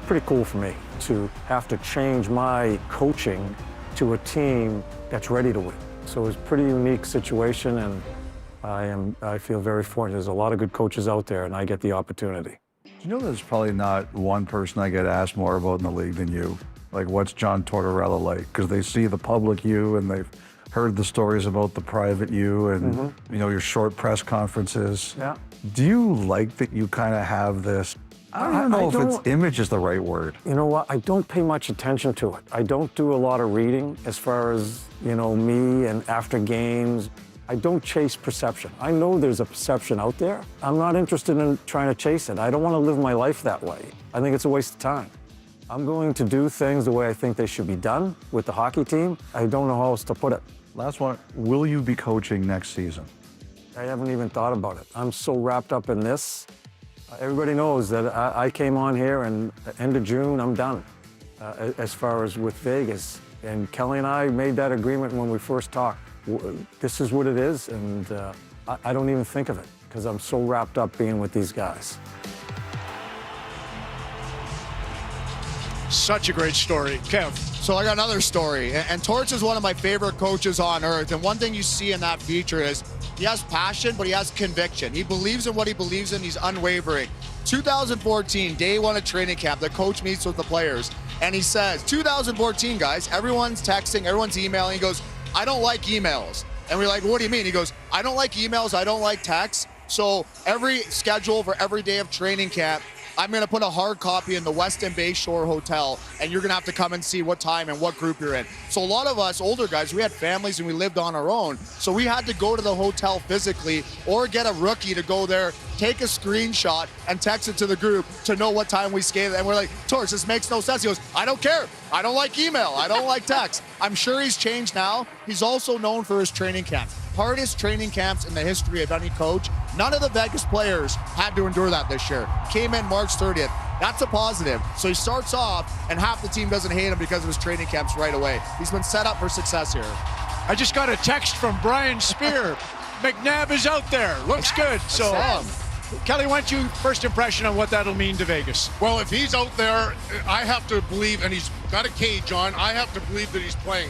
pretty cool for me to have to change my coaching to a team that's ready to win. So it was a pretty unique situation, and I feel very fortunate. There's a lot of good coaches out there, and I get the opportunity. You know, there's probably not one person I get asked more about in the league than you. Like, what's John Torterella like? Because they see the public you, and they've heard the stories about the private you, and you know, your short press conferences. Yeah. Do you like that you kind of have this? I don't know if it's image is the right word. You know what? I don't pay much attention to it. I don't do a lot of reading as far as, you know, me and after games. I don't chase perception. I know there's a perception out there. I'm not interested in trying to chase it. I don't want to live my life that way. I think it's a waste of time. I'm going to do things the way I think they should be done with the hockey team. I don't know how else to put it. Last one, will you be coaching next season? I haven't even thought about it. I'm so wrapped up in this. Everybody knows that I came on here, and at the end of June, I'm done as far as with Vegas. And Kelly and I made that agreement when we first talked. This is what it is, and I don't even think of it because I'm so wrapped up being with these guys. Such a great story. Kev. So I got another story, and Torts is one of my favorite coaches on earth, and one thing you see in that feature is he has passion, but he has conviction. He believes in what he believes in. He's unwavering. 2014, day one of training camp, the coach meets with the players, and he says, 2014, guys, everyone's texting, everyone's emailing. He goes, I don't like emails. And we're like, what do you mean? He goes, I don't like emails, I don't like texts. So every schedule for every day of training camp, I'm going to put a hard copy in the Westin Bay Shore Hotel, and you're going to have to come and see what time and what group you're in. So a lot of us older guys, we had families and we lived on our own. So we had to go to the hotel physically or get a rookie to go there, take a screenshot, and text it to the group to know what time we skated. And we're like, Torch, this makes no sense. He goes, I don't care. I don't like email. I don't like text. I'm sure he's changed now. He's also known for his training camps. Hardest training camps in the history of any coach. None of the Vegas players had to endure that this year. Came in March 30th. That's a positive. So he starts off, and half the team doesn't hate him because of his training camps right away. He's been set up for success here. I just got a text from Brian Spear. McNabb is out there. Looks good. So, Kelly, why don't you first impression on what that'll mean to Vegas? Well, if he's out there, I have to believe, and he's got a cage on, I have to believe that he's playing.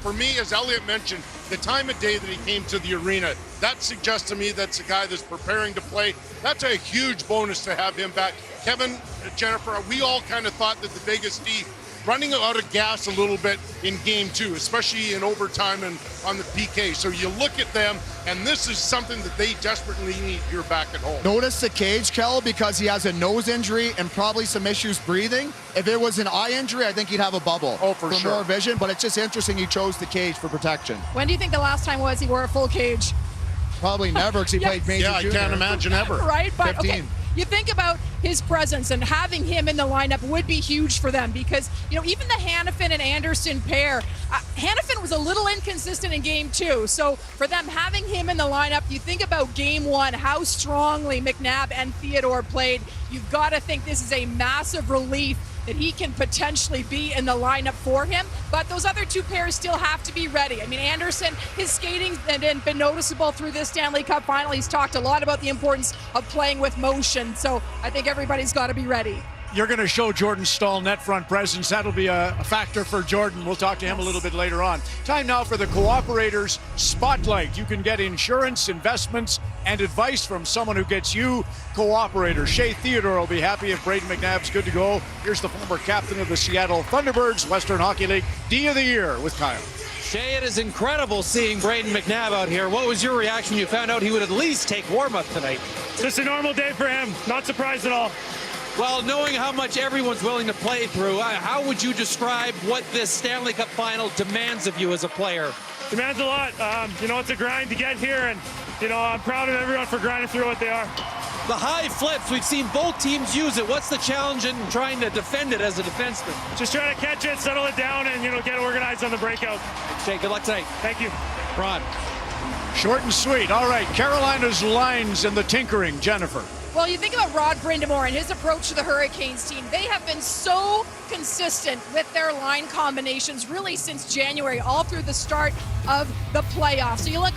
For me, as Elliot mentioned, the time of day that he came to the arena, that suggests to me that's a guy that's preparing to play. That's a huge bonus to have him back. Kevin, Jennifer, we all kind of thought that the Vegas D running out of gas a little bit in game two, especially in overtime and on the PK. So you look at them, and this is something that they desperately need here back at home. Notice the cage, Kel, because he has a nose injury and probably some issues breathing. If it was an eye injury, I think he'd have a bubble for sure. More vision, but it's just interesting he chose the cage for protection. When do you think the last time was he wore a full cage? Probably never, because he played major I junior. can't imagine ever. Right, but 15. okay. You think about his presence, and having him in the lineup would be huge for them because, you know, even the Hanifin and Anderson pair, Hanifin was a little inconsistent in game two. So for them having him in the lineup, you think about game one, how strongly McNabb and Theodore played. You've got to think this is a massive relief that he can potentially be in the lineup for him. But those other two pairs still have to be ready. I mean, Anderson, his skating has been noticeable through this Stanley Cup final. He's talked a lot about the importance of playing with motion. So I think everybody's got to be ready. You're going to show Jordan Stahl net front presence. That'll be a factor for Jordan. We'll talk to him a little bit later on. Time now for the Cooperators Spotlight. You can get insurance, investments, and advice from someone who gets you Cooperators. Shea Theodore will be happy if Braden McNabb's good to go. Here's the former captain of the Seattle Thunderbirds, Western Hockey League, D of the Year with Kyle. Shea, it is incredible seeing Braden McNabb out here. What was your reaction when you found out he would at least take warm-up tonight? Just a normal day for him. Not surprised at all. Well, knowing how much everyone's willing to play through, how would you describe what this Stanley Cup final demands of you as a player? Demands a lot. It's a grind to get here, and, I'm proud of everyone for grinding through what they are. The high flips, we've seen both teams use it. What's the challenge in trying to defend it as a defenseman? Just trying to catch it, settle it down, and, get organized on the breakout. Shea, good luck tonight. Thank you. Ron. Short and sweet. All right, Carolina's lines and the tinkering. Jennifer. Well, you think about Rod Brind'Amour and his approach to the Hurricanes team. They have been so consistent with their line combinations really since January, all through the start of the playoffs. So you look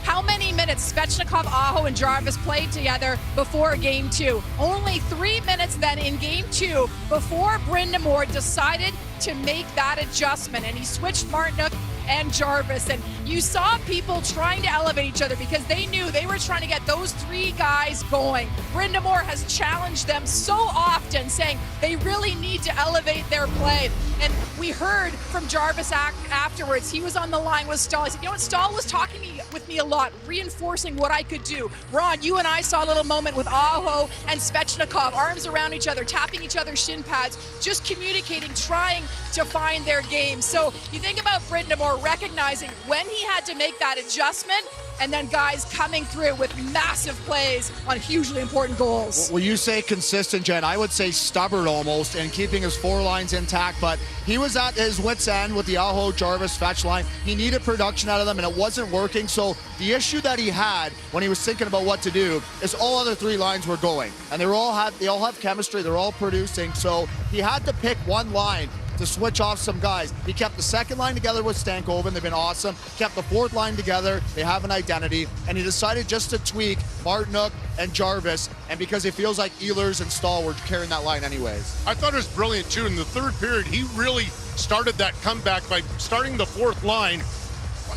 How many minutes Svechnikov, Aho, and Jarvis played together before Game 2? Only 3 minutes then in Game 2 before Brind'Amour decided to make that adjustment, and he switched Martinook and Jarvis, and you saw people trying to elevate each other because they knew they were trying to get those 3 guys going. Brind'Amour has challenged them so often, saying they really need to elevate their play. And we heard from Jarvis afterwards. He was on the line with Stahl. He said, you know what, Stahl was talking with me a lot, reinforcing what I could do. Ron, you and I saw a little moment with Aho and Svechnikov, arms around each other, tapping each other's shin pads, just communicating, trying to find their game. So you think about Brind'Amour recognizing when he had to make that adjustment, and then guys coming through with massive plays on hugely important goals. Well, you say consistent, Jen. I would say stubborn almost, and keeping his 4 lines intact, but he was at his wit's end with the Aho, Jarvis, Fetch line. He needed production out of them, and it wasn't working. So the issue that he had when he was thinking about what to do is all other 3 lines were going, and they all have chemistry. They're all producing. So he had to pick one line to switch off some guys. He kept the second line together with Stankoven. They've been awesome. Kept the 4th line together. They have an identity. And he decided just to tweak Martinook and Jarvis, and because it feels like Ehlers and Stahl were carrying that line anyways. I thought it was brilliant, too. In the third period, he really started that comeback by starting the 4th line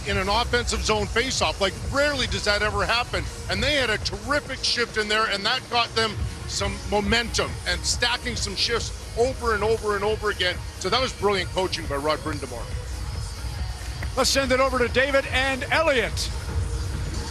in an offensive zone faceoff. Like, rarely does that ever happen. And they had a terrific shift in there, and that got them some momentum and stacking some shifts over and over and over again. So that was brilliant coaching by Rod Brind'Amour. Let's send it over to David and Elliot.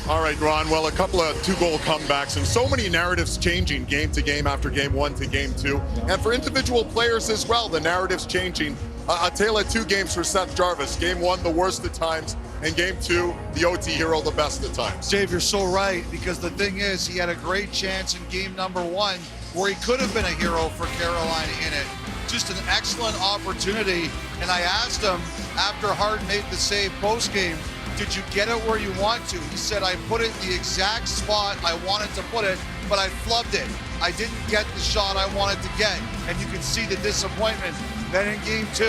All right, Ron. Well, a couple of 2-goal comebacks and so many narratives changing game to game after Game 1 to Game 2. And for individual players as well, the narratives changing. A tale of 2 games for Seth Jarvis. Game 1, the worst at times. And Game 2, the OT hero, the best at times. Dave, you're so right, because the thing is, he had a great chance in game number 1 where he could have been a hero for Carolina in it. Just an excellent opportunity. And I asked him after Hart made the save post-game, did you get it where you want to? He said, I put it in the exact spot I wanted to put it, but I flubbed it. I didn't get the shot I wanted to get. And you can see the disappointment. Then in game 2,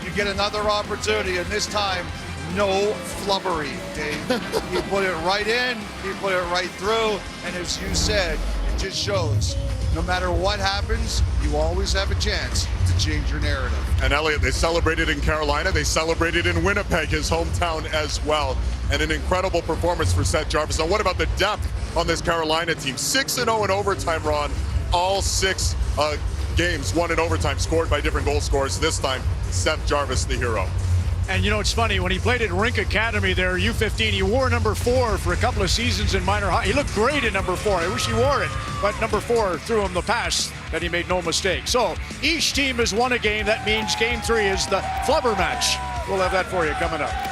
you get another opportunity, and this time, no flubbery, Dave. He put it right in, he put it right through, and as you said, it just shows no matter what happens, you always have a chance to change your narrative. And Elliot, they celebrated in Carolina, they celebrated in Winnipeg, his hometown as well. And an incredible performance for Seth Jarvis. Now, what about the depth on this Carolina team? 6-0 in overtime, Ron. All 6 games won in overtime, scored by different goal scorers. This time, Seth Jarvis, the hero. And you know, it's funny, when he played at Rink Academy there, U15, he wore number 4 for a couple of seasons in minor hockey. He looked great at number 4. I wish he wore it, but number 4 threw him the pass that he made no mistake. So each team has won a game. That means Game 3 is the flubber match. We'll have that for you coming up.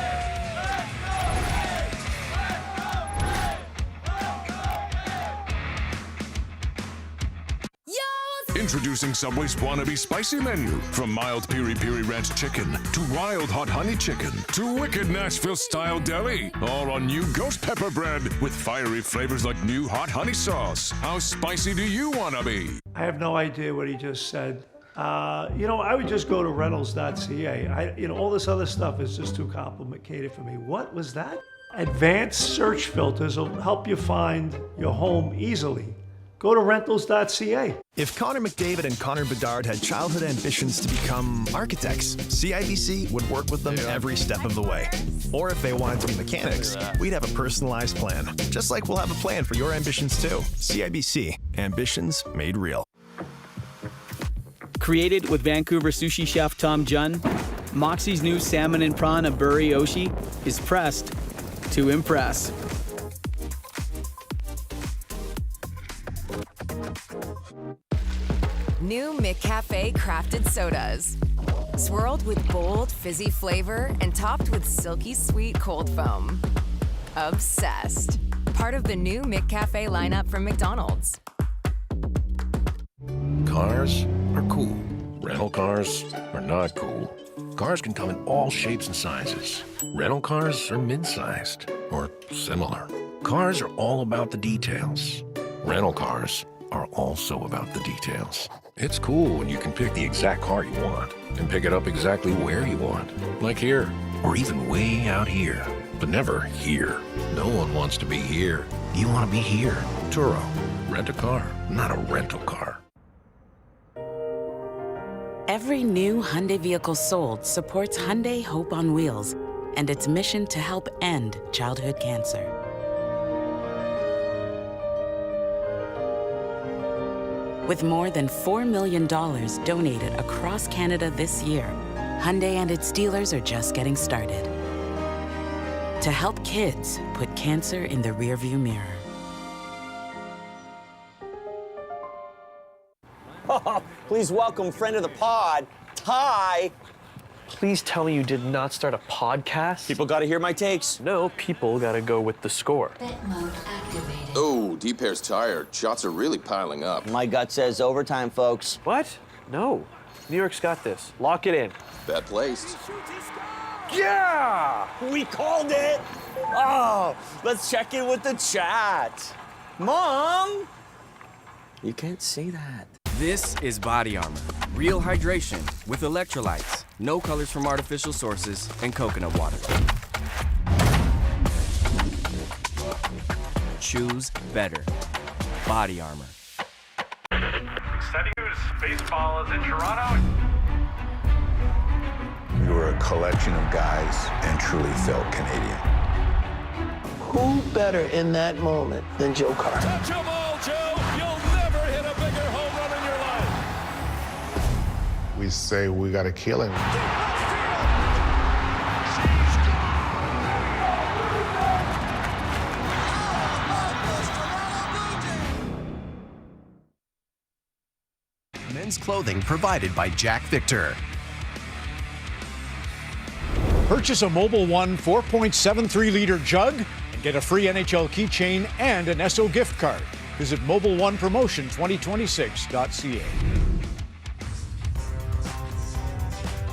Introducing Subway's Wannabe Spicy Menu. From mild Piri Piri Ranch Chicken to wild Hot Honey Chicken to wicked Nashville-style deli. All on new Ghost Pepper Bread with fiery flavors like new Hot Honey Sauce. How spicy do you want to be? I have no idea what he just said. I would just go to rentals.ca. All this other stuff is just too complicated for me. What was that? Advanced search filters will help you find your home easily. Go to rentals.ca. If Connor McDavid and Connor Bedard had childhood ambitions to become architects, CIBC would work with them every step of the way. Or if they wanted to be mechanics, we'd have a personalized plan. Just like we'll have a plan for your ambitions too. CIBC. Ambitions made real. Created with Vancouver sushi chef Tom Jun, Moxie's new salmon and prawn aburi oshi is pressed to impress. New McCafe crafted sodas. Swirled with bold, fizzy flavor and topped with silky sweet cold foam. Obsessed. Part of the new McCafe lineup from McDonald's. Cars are cool. Rental cars are not cool. Cars can come in all shapes and sizes. Rental cars are mid-sized or similar. Cars are all about the details. Rental cars are also about the details. It's cool when you can pick the exact car you want and pick it up exactly where you want, like here, or even way out here. but never here. No one wants to be here. You want to be here. Turo. Rent a car, not a rental car. Every new Hyundai vehicle sold supports Hyundai Hope on Wheels and its mission to help end childhood cancer. With more than $4 million donated across Canada this year, Hyundai and its dealers are just getting started. To help kids put cancer in the rearview mirror. Please welcome friend of the pod, Ty. Please tell me you did not start a podcast? People gotta hear my takes. No, people gotta go with the score. Oh, D-pair's tired. Shots are really piling up. My gut says overtime, folks. What? No. New York's got this. Lock it in. Bet placed. Yeah! We called it! Oh, let's check in with the chat. Mom! You can't say that. This is Body Armor. Real hydration with electrolytes, no colors from artificial sources, and coconut water. Choose better. Body Armor. Exciting news. Baseball is in Toronto. You were a collection of guys and truly felt Canadian. Who better in that moment than Joe Carter? Touch 'em all, Joe. You'll never hit a bigger home run in your life. We say we got to kill him. Men's clothing provided by Jack Victor. Purchase a Mobile One 4.73-liter jug and get a free NHL keychain and an Esso gift card. Visit mobileonepromotion2026.ca.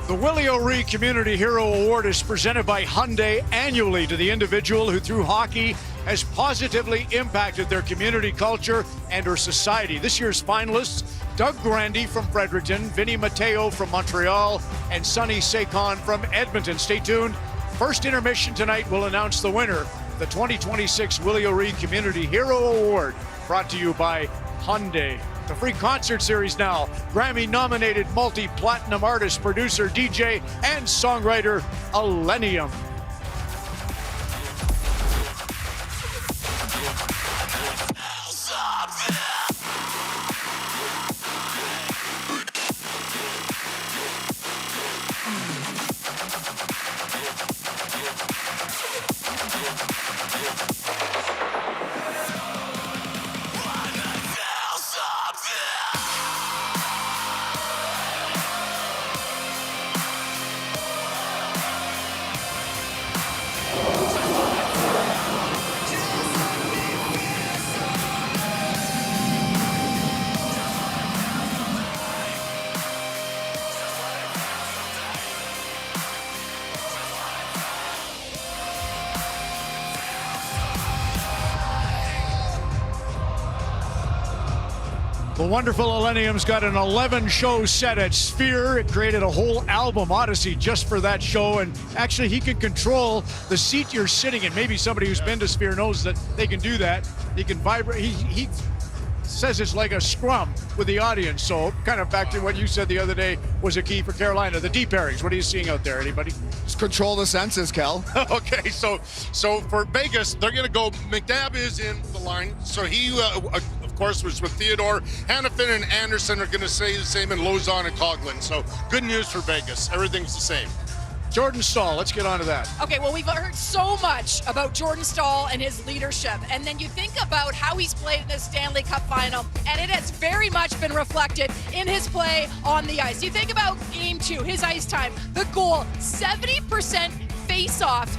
The Willie O'Ree Community Hero Award is presented by Hyundai annually to the individual who, through hockey, has positively impacted their community culture and our society. This year's finalists, Doug Grandy from Fredericton, Vinny Matteo from Montreal, and Sonny Sakon from Edmonton. Stay tuned. First intermission tonight will announce the winner of the 2026 Willie O'Ree Community Hero Award, brought to you by Hyundai. The free concert series now. Grammy-nominated multi-platinum artist, producer, DJ, and songwriter Elenium. The wonderful Elenium's got an 11-show set at Sphere. It created a whole album, Odyssey, just for that show. And actually, he can control the seat you're sitting in. Maybe somebody who's been to Sphere knows that they can do that. He can vibrate. He says it's like a scrum with the audience. So kind of back to what you said the other day was a key for Carolina. The deep pairings. What are you seeing out there? Anybody? Just control the senses, Kel. Okay, so for Vegas, they're going to go. McNabb is in the line. So he, of course, was with Theodore. Hannafin and Anderson are going to say the same, and Lozon and Coughlin. So good news for Vegas. Everything's the same. Jordan Staal, let's get on to that. Okay, well, we've heard so much about Jordan Staal and his leadership, and then you think about how he's played in the Stanley Cup final, and it has very much been reflected in his play on the ice. You think about Game 2, his ice time, the goal, 70% face-off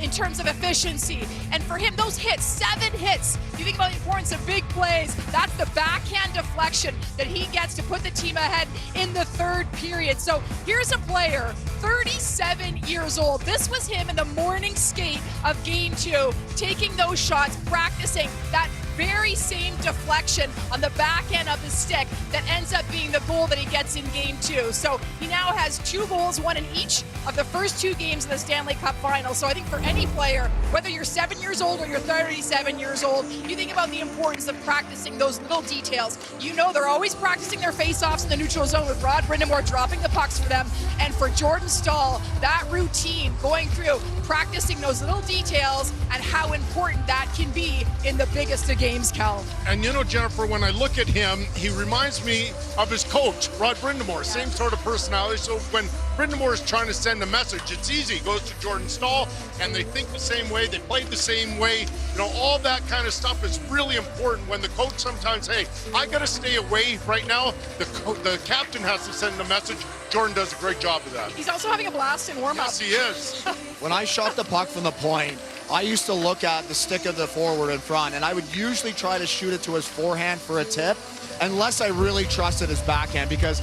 in terms of efficiency, and for him, those hits, 7 hits. You think about the importance of big plays, that's the backhand deflection that he gets to put the team ahead in the third period. So here's a player, 37 years old. This was him in the morning skate of Game 2, taking those shots, practicing that very same deflection on the back end of his stick that ends up being the goal that he gets in game 2. So he now has 2 goals, one in each of the first 2 games of the Stanley Cup final. So I think for any player, whether you're 7 years old or you're 37 years old, you think about the importance of practicing those little details. You know they're always practicing their face-offs in the neutral zone with Rod Brind'Amour dropping the pucks for them. And for Jordan Staal, that routine, going through, practicing those little details and how important that can be in the biggest of games, Cal. And you know, Jennifer, when I look at him, he reminds me of his coach, Rod Brind'Amour, same sort of personality. So when Brind'Amour is trying to send a message, it's easy. He goes to Jordan Staal, and they think the same way, they play the same way. You know, all that kind of stuff is really important when the coach sometimes, hey, I got to stay away right now. The captain has to send a message. Jordan does a great job of that. He's also having a blast in warm-up. Yes, he is. When I shot the puck from the point, I used to look at the stick of the forward in front, and I would usually try to shoot it to his forehand for a tip, unless I really trusted his backhand, because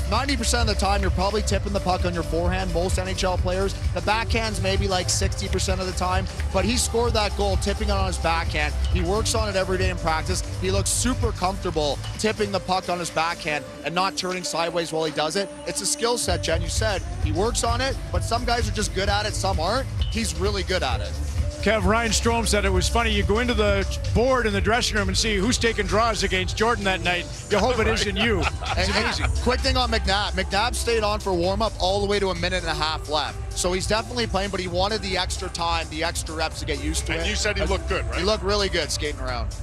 90% of the time, you're probably tipping the puck on your forehand, most NHL players. The backhand's maybe like 60% of the time, but he scored that goal tipping it on his backhand. He works on it every day in practice. He looks super comfortable tipping the puck on his backhand and not turning sideways while he does it. It's a skill set, Jen. You said he works on it, but some guys are just good at it, some aren't. He's really good at it. Kev, Ryan Strome said it was funny. You go into the board in the dressing room and see who's taking draws against Jordan that night. You hope it isn't you. It's amazing. Quick thing on McNabb. McNabb stayed on for warm-up all the way to 1.5 minutes left. So he's definitely playing, but he wanted the extra time, the extra reps to get used to it. And you said he looked good, right? He looked really good skating around.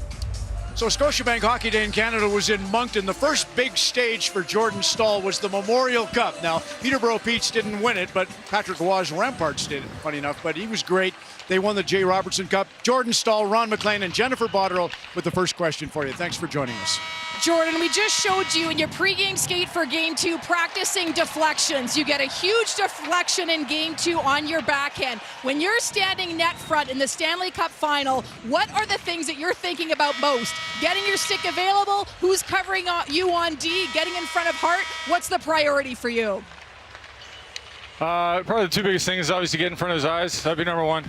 So Scotiabank Hockey Day in Canada was in Moncton. The first big stage for Jordan Staal was the Memorial Cup. Now, Peterborough Pete's didn't win it, but Patrick Roy's Ramparts did, funny enough, but he was great. They won the Jay Robertson Cup. Jordan Staal, Ron McLean, and Jennifer Botterill with the first question for you. Thanks for joining us. Jordan, we just showed you in your pregame skate for Game 2 practicing deflections. You get a huge deflection in Game 2 on your backhand. When you're standing net front in the Stanley Cup final, what are the things that you're thinking about most? Getting your stick available? Who's covering you on D? Getting in front of Hart? What's the priority for you? Probably the 2 biggest things is obviously get in front of his eyes. That'd be number 1.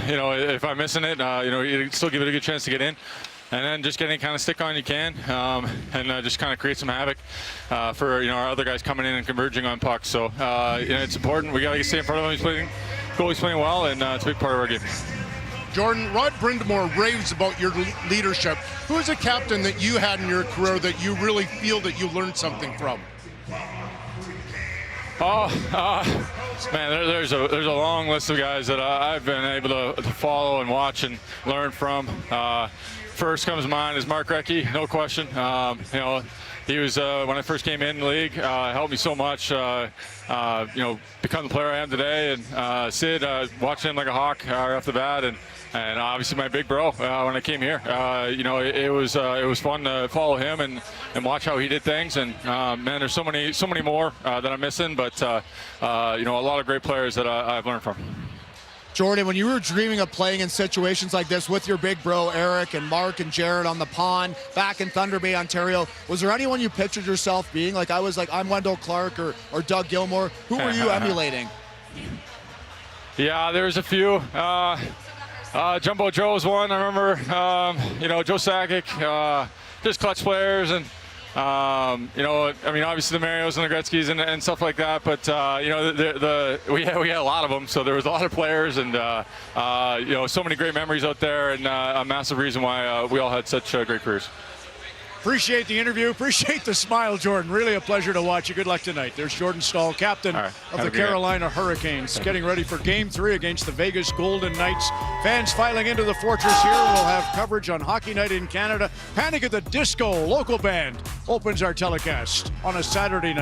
You know, if I'm missing it, you know, you still give it a good chance to get in. And then just get any kind of stick on you can, and just kind of create some havoc for, you know, our other guys coming in and converging on pucks. So you know, it's important. We got to stay in front of him. Goalie's playing well, and it's a big part of our game. Jordan, Rod Brind'Amour raves about your leadership. Who is a captain that you had in your career that you really feel that you learned something from? Man, there's a long list of guys that I've been able to follow and watch and learn from. First comes to mind is Mark Recchi, no question. You know, he was when I first came in the league, helped me so much. You know, become the player I am today. And Sid, watching him like a hawk right off the bat, and obviously my big bro when I came here. You know, it was fun to follow him and watch how he did things. And man, there's so many more that I'm missing, but you know, a lot of great players that I've learned from. Jordan, when you were dreaming of playing in situations like this with your big bro Eric and Mark and Jared on the pond back in Thunder Bay, Ontario, was there anyone you pictured yourself being? Like I was like, I'm Wendell Clark or Doug Gilmour. Who were you emulating? Yeah, there's a few. Jumbo Joe was one. I remember, you know, Joe Sakic, just clutch players, and you know, I mean, obviously the Marios and the Gretzkys and stuff like that. But you know, we had a lot of them, so there was a lot of players, and you know, so many great memories out there, and a massive reason why we all had such great careers. Appreciate the interview. Appreciate the smile, Jordan. Really a pleasure to watch you. Good luck tonight. There's Jordan Staal, captain of the Carolina Hurricanes, getting ready for Game 3 against the Vegas Golden Knights. Fans filing into the Fortress here. We'll have coverage on Hockey Night in Canada. Panic at the Disco local band opens our telecast on a Saturday night.